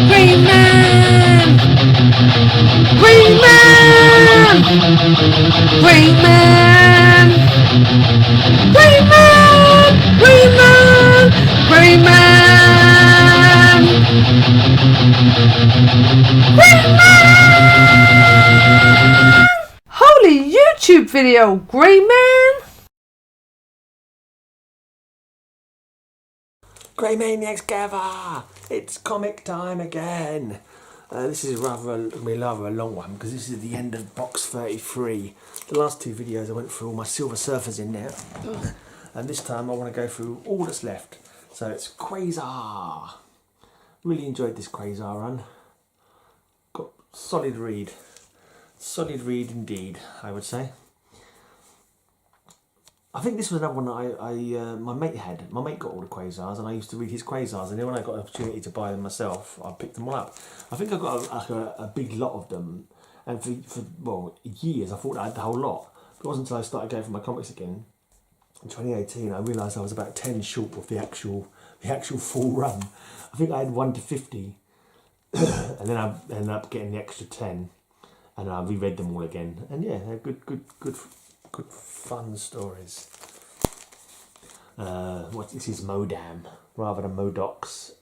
Greyman! Greyman! Greyman! Greyman! Greyman! Greyman! Greyman! Holy YouTube video, Greyman! Grey Maniacs gather! It's comic time again! This is rather a long one because this is the end of box 33. The last two videos I went through all my Silver Surfers in there, and this time I want to go through all that's left. So it's Quasar. Really enjoyed this Quasar run. Got solid read indeed, I would say. I think this was another one that my mate had. My mate got all the Quasars, and I used to read his Quasars. And then when I got an opportunity to buy them myself, I picked them all up. I think I got a big lot of them, and for years I thought I had the whole lot. It wasn't until I started going for my comics again in 2018 I realised I was about 10 short of the actual full run. I think I had 1 to 50, and then I ended up getting the extra 10, and I reread them all again. And yeah, they're good fun stories. This is Modam rather than Modocs.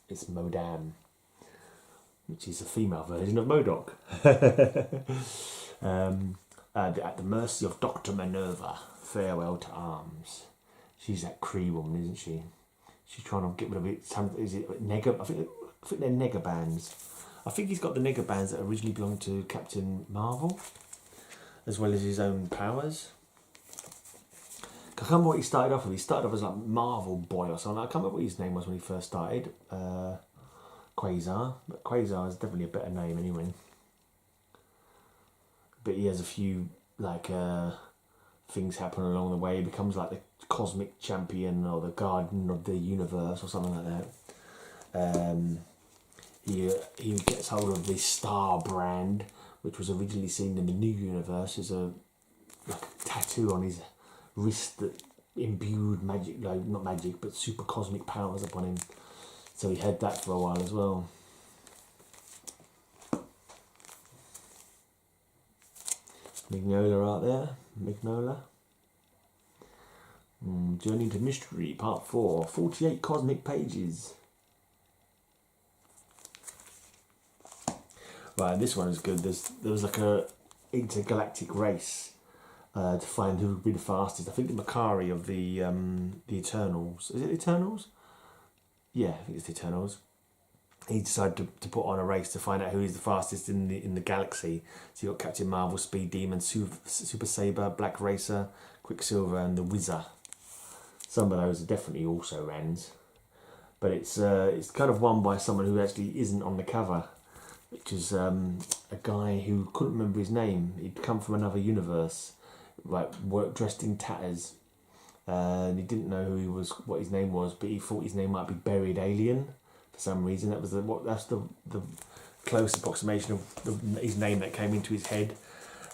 It's Modam, which is a female version of Modoc. At the mercy of Dr. Minerva. Farewell to arms. She's that Cree woman, isn't she? She's trying to get rid of it. Is it nega? I think they're nega bands. I think he's got the nega bands that originally belonged to Captain Marvel, as well as his own powers. I can't remember what he started off with. He started off as like Marvel Boy or something. I can't remember what his name was when he first started. Quasar. But Quasar is definitely a better name anyway. But he has a few like things happen along the way. He becomes like the cosmic champion or the guardian of the universe or something like that. He gets hold of the Star brand, which was originally seen in the new universe as a tattoo on his wrist that imbued magic, not magic, but super cosmic powers upon him. So he had that for a while as well. Mignola out there, Mignola. Journey into Mystery, Part 4, 48 cosmic pages. Right, this one is good. There was like a intergalactic race to find who would be the fastest. I think the Makari of the Eternals. Is it the Eternals? Yeah, I think it's the Eternals. He decided to put on a race to find out who is the fastest in the galaxy. So you got Captain Marvel, Speed Demon, Super Saber, Black Racer, Quicksilver, and the Whizzer. Some of those are definitely also rans, but it's kind of won by someone who actually isn't on the cover, which is a guy who couldn't remember his name. He'd come from another universe, dressed in tatters, and he didn't know what his name was, but he thought his name might be Buried Alien for some reason. That's the close approximation of his name that came into his head,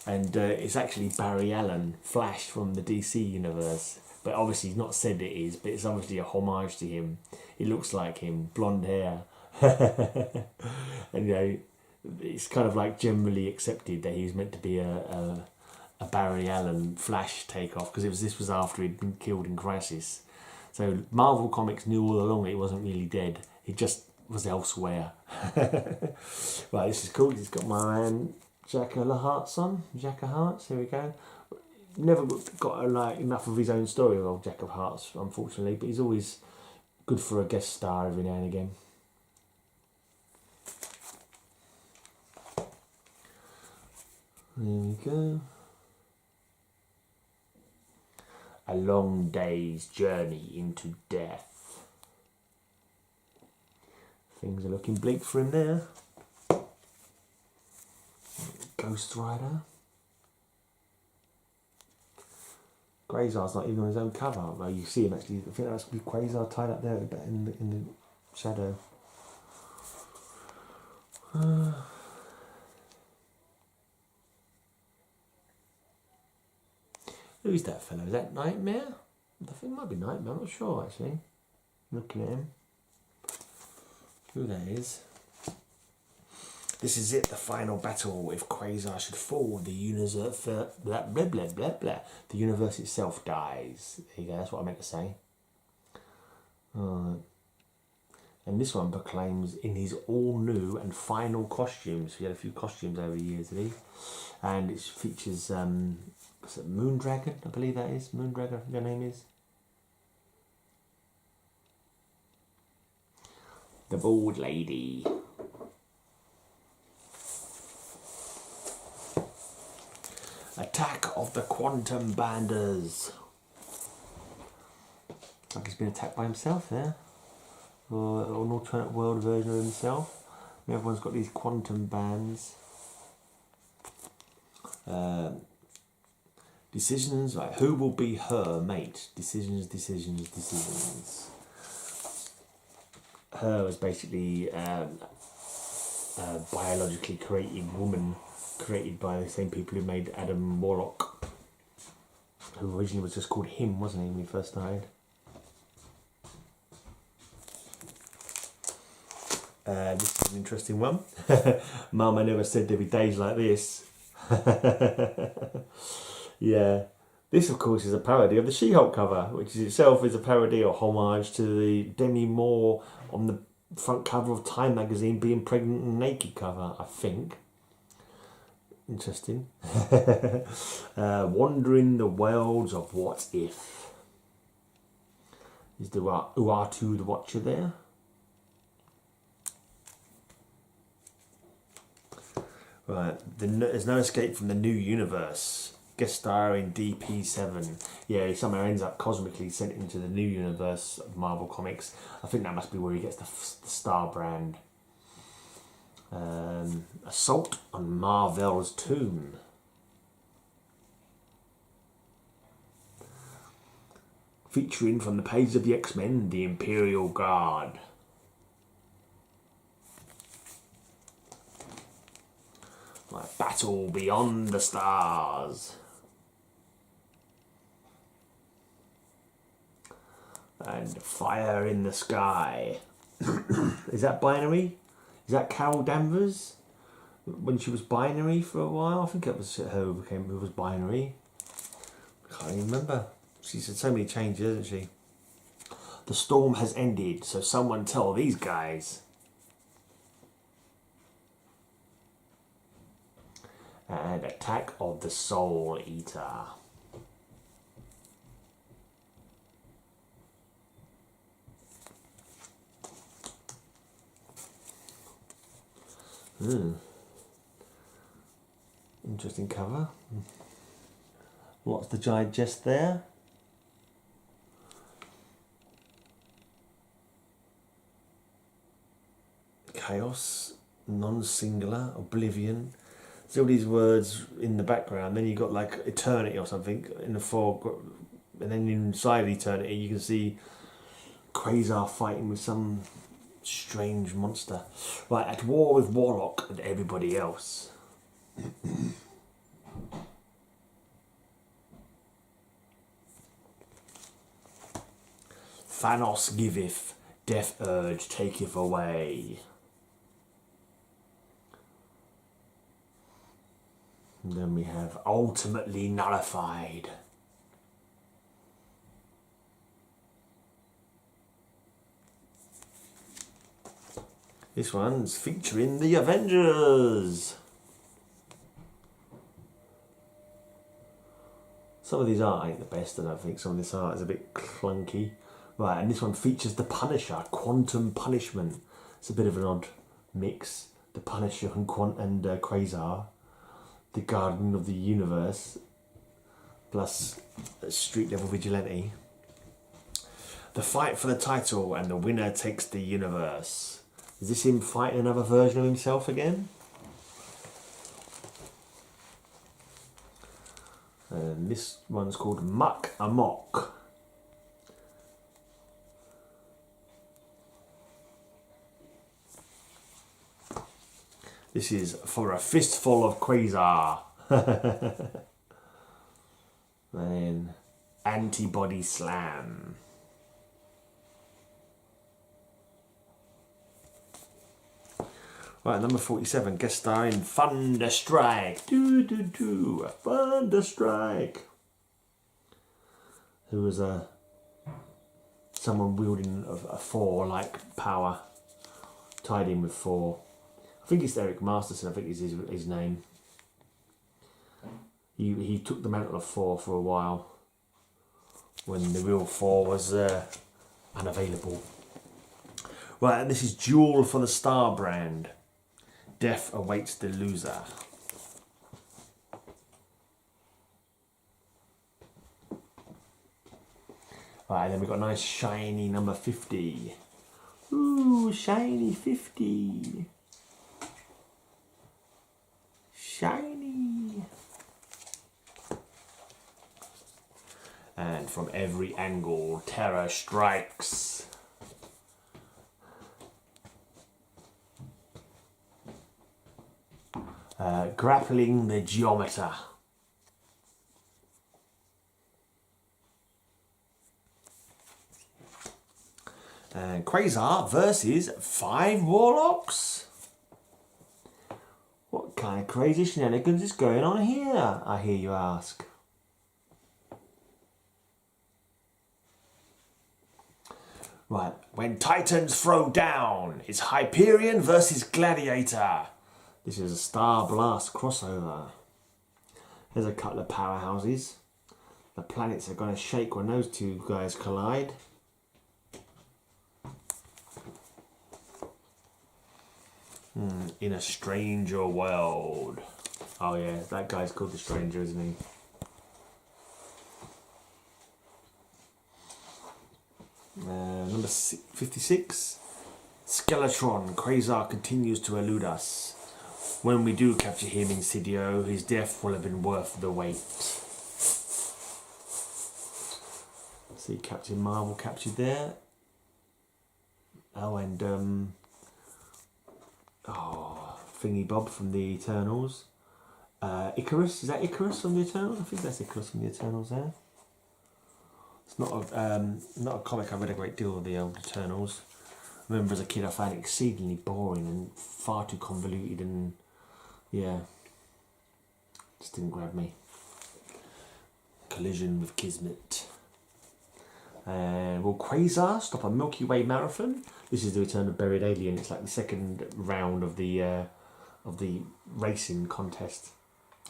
and it's actually Barry Allen, Flash from the DC universe. But obviously he's not said it is, but it's obviously a homage to him. He looks like him, blonde hair. And it's kind of like generally accepted that he was meant to be a Barry Allen Flash takeoff, because this was after he'd been killed in Crisis. So Marvel Comics knew all along he wasn't really dead. He just was elsewhere. Right, this is cool. He's got my man Jack of Hearts on. Jack of Hearts, here we go. Never got enough of his own story of old Jack of Hearts, unfortunately, but he's always good for a guest star every now and again. There we go. A long day's journey into death. Things are looking bleak for him there. Ghost Rider. Quasar's not even on his own cover. Well, you see him actually. I think that's be Quasar tied up there in the shadow. Who's that fellow? Is that Nightmare? I think it might be Nightmare. I'm not sure actually. Looking at him. who that is. This is it, the final battle. If Quasar should fall, the universe, blah, blah, blah, blah, blah. The universe itself dies. There you go, that's what I meant to say. And this one proclaims in his all new and final costumes. He had a few costumes over the years, did he? And it features what's it, Moondragon, I believe that is. Moondragon, I think her name is. The bald lady. Attack of the Quantum Banders. Like he's been attacked by himself there. Or an alternate world version of himself. Everyone's got these quantum bands. Decisions, like who will be her mate? Decisions, decisions, decisions. Her was basically a biologically created woman, created by the same people who made Adam Warlock, who originally was just called him, wasn't he, when he first died? This is an interesting one. Mum, I never said there'd be days like this. Yeah. This, of course, is a parody of the She-Hulk cover, which is itself is a parody or homage to the Demi Moore on the front cover of Time magazine being pregnant and naked cover, I think. Interesting. Wandering the worlds of what if. Is the Uatu the Watcher there? Right, there's no escape from the new universe. Guest star in DP7. Yeah, he somehow ends up cosmically sent into the new universe of Marvel Comics. I think that must be where he gets the star brand. Assault on Marvel's tomb. Featuring from the page of the X-Men, the Imperial Guard. Like Battle Beyond the Stars. And Fire in the Sky. Is that Binary? Is that Carol Danvers? When she was Binary for a while? I think it was her who was Binary. I can't even remember. She's had so many changes, hasn't she? The storm has ended, so someone tell these guys. And Attack of the Soul Eater. Interesting cover. What's the digest there? Chaos, non-singular, oblivion. See all these words in the background, then you've got like eternity or something in the foreground, and then inside eternity you can see Quasar fighting with some strange monster. Right, at war with Warlock and everybody else. Thanos giveth, death urge taketh away. And then we have ultimately nullified. This one's featuring the Avengers. Some of these art ain't the best, and I think some of this art is a bit clunky. Right, and this one features the Punisher, Quantum Punishment. It's a bit of an odd mix. The Punisher and Quasar, the Guardian of the Universe, plus a street level vigilante. The fight for the title, and the winner takes the universe. Is this him fighting another version of himself again? And this one's called Muck Amok. This is for a fistful of Quasar. Then Antibody Slam. Right, number 47, guest star in Thunderstrike. Thunderstrike. Who was someone wielding a 4-like power, tied in with 4. I think it's Eric Masterson, I think is his name. He took the mantle of 4 for a while, when the real 4 was unavailable. Right, and this is Duel for the Star brand. Death awaits the loser. Right, and then we've got a nice shiny number 50. Ooh, shiny 50. Shiny. And from every angle, terror strikes. Grappling the geometer. And Quasar versus 5 Warlocks. What kind of crazy shenanigans is going on here, I hear you ask? Right, when Titans throw down, it's Hyperion versus Gladiator. This is a Star Blast crossover. There's a couple of powerhouses. The planets are going to shake when those two guys collide. In a stranger world. Oh yeah, that guy's called the Stranger, isn't he? Number 56. Skeletron. Quasar continues to elude us. When we do capture him in Sidio, his death will have been worth the wait. See Captain Marvel captured there. Oh, and Thingy Bob from the Eternals. Icarus, is that Icarus from the Eternals? I think that's Icarus from the Eternals there. It's not a comic I read a great deal of, the old Eternals. I remember as a kid I found it exceedingly boring and far too convoluted, and yeah, just didn't grab me. Collision with Kismet. And will Quasar stop a Milky Way marathon? This is the return of Buried Alien. It's like the second round of the racing contest.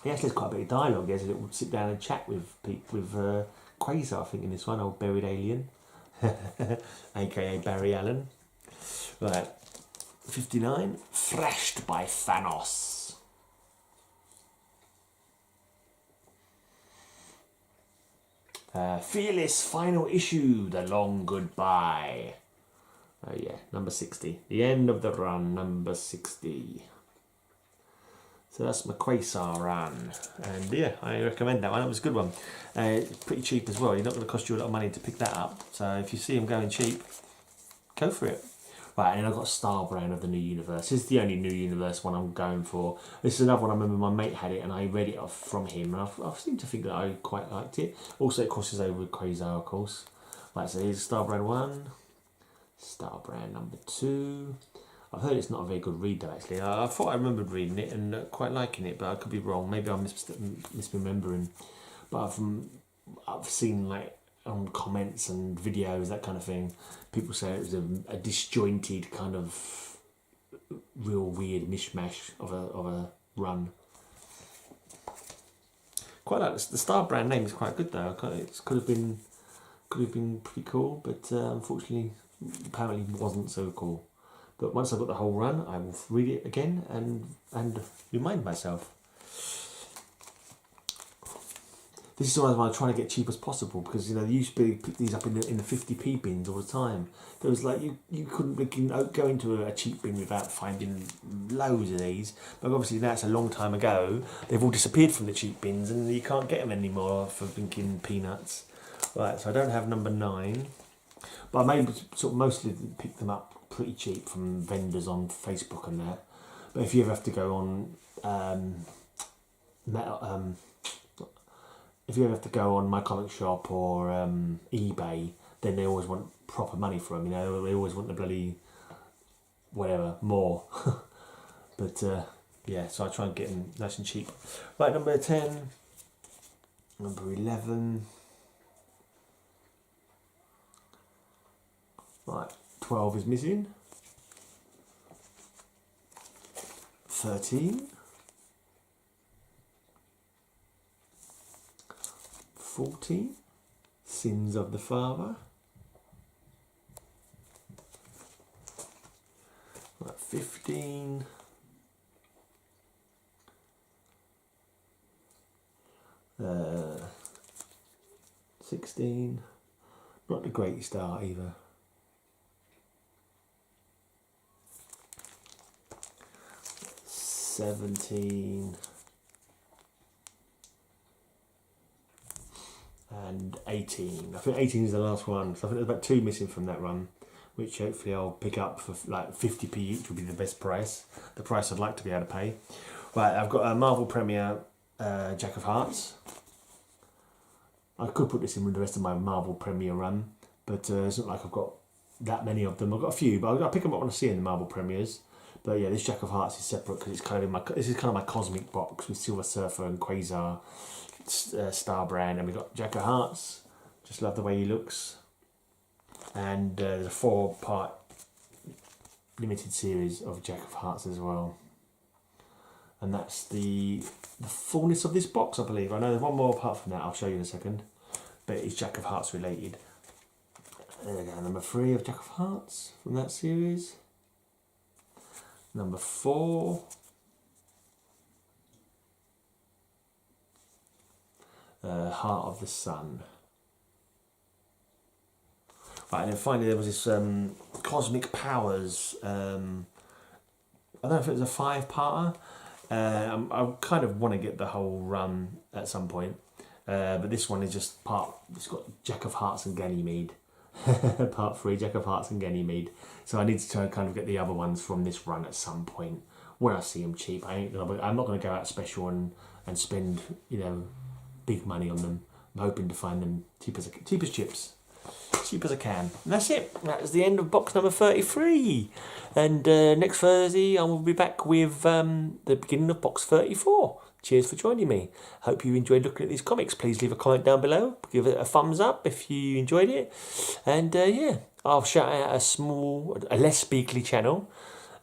He actually has quite a bit of dialogue. He has a little sit down and chat with Quasar, I think, in this one, old Buried Alien, aka Barry Allen. Right, 59. Thrashed by Thanos. Fearless final issue, The Long Goodbye. Oh yeah, number 60. The end of the run, number 60. So that's my Quasar run. And yeah, I recommend that one. It was a good one. It's pretty cheap as well. You're not going to cost you a lot of money to pick that up. So if you see them going cheap, go for it. Right, and I've got Star Brand of the New Universe. This is the only New Universe one I'm going for. This is another one I remember my mate had it and I read it off from him. And I seem to think that I quite liked it. Also, it crosses over with Quasar, of course. Right, so here's Star Brand 1. Star Brand number 2. I've heard it's not a very good read though, actually. I thought I remembered reading it and quite liking it, but I could be wrong. Maybe I'm misremembering. But I've seen like on comments and videos, that kind of thing, people say it was a disjointed kind of real weird mishmash of a run. Quite like the Star Brand name is quite good though. It could have been pretty cool, but unfortunately, apparently wasn't so cool. But once I've got the whole run, I will read it again and remind myself. This is one I'm trying to get cheap as possible, because they used to pick these up in the 50p bins all the time. There was like you couldn't go into a cheap bin without finding loads of these. But obviously now it's a long time ago. They've all disappeared from the cheap bins and you can't get them anymore for thinking peanuts. Right, so I don't have number 9, but I may sort of mostly pick them up pretty cheap from vendors on Facebook and that. But if you ever have to go on if you ever have to go on My Comic Shop or eBay, then they always want proper money for them. They always want the bloody whatever more. But yeah, so I try and get them nice and cheap. Right, number 10, number 11. Right, 12 is missing. 13. 14. Sins of the Father. Right, 15. 16. Not the greatest start either. 17. And 18. I think 18 is the last one. So I think there's about 2 missing from that run, which hopefully I'll pick up for like 50p each would be the best price. The price I'd like to be able to pay. Right, I've got a Marvel Premier Jack of Hearts. I could put this in with the rest of my Marvel Premier run, but it's not like I've got that many of them. I've got a few, but I'll pick them up when I see in the Marvel Premiers. But yeah, this Jack of Hearts is separate because it's kind of this is kind of my cosmic box with Silver Surfer and Quasar, Star Brand, and we've got Jack of Hearts. Just love the way he looks. And there's a 4-part limited series of Jack of Hearts as well. And that's the fullness of this box, I believe. I know there's one more apart from that, I'll show you in a second. But it's Jack of Hearts related. There we go, number 3 of Jack of Hearts from that series. Number 4. Heart of the Sun. Right, and then finally there was this Cosmic Powers. I don't know if it was a 5-parter. I kind of want to get the whole run at some point. But this one is just part, it's got Jack of Hearts and Ganymede. Part 3, Jack of Hearts and Ganymede. So I need to try and kind of get the other ones from this run at some point when I see them cheap. I'm not going to go out special and spend, you know, big money on them. I'm hoping to find them cheap as chips. Cheap as I can. And that's it. That is the end of box number 33. And next Thursday I will be back with the beginning of box 34. Cheers for joining me. Hope you enjoyed looking at these comics. Please leave a comment down below. Give it a thumbs up if you enjoyed it. And yeah, I'll shout out a less speakly channel.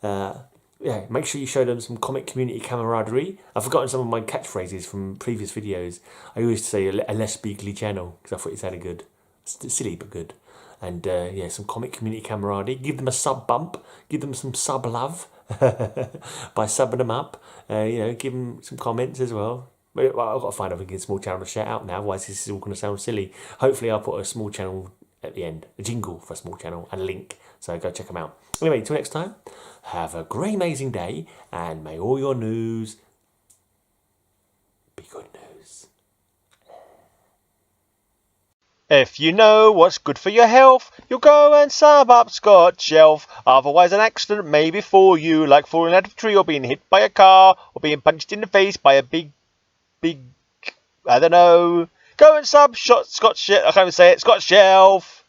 Yeah, make sure you show them some comic community camaraderie. I've forgotten some of my catchphrases from previous videos. I always say a less speakly channel because I thought it sounded good. Silly but good. And yeah, some comic community camaraderie. Give them a sub bump. Give them some sub love by subbing them up. You know, give them some comments as well. Well, I've got to find a small channel to shout out now. Otherwise, this is all going to sound silly. Hopefully, I'll put a small channel at the end, a jingle for a small channel, and a link. So go check them out. Anyway, till next time. Have a great, amazing day, and may all your news be good news. If you know what's good for your health, you'll go and sub up Scott Shelf. Otherwise an accident may befall you, like falling out of a tree or being hit by a car or being punched in the face by a big, I don't know. Go and sub Scott Shelf. I can't even say it. Scott Shelf.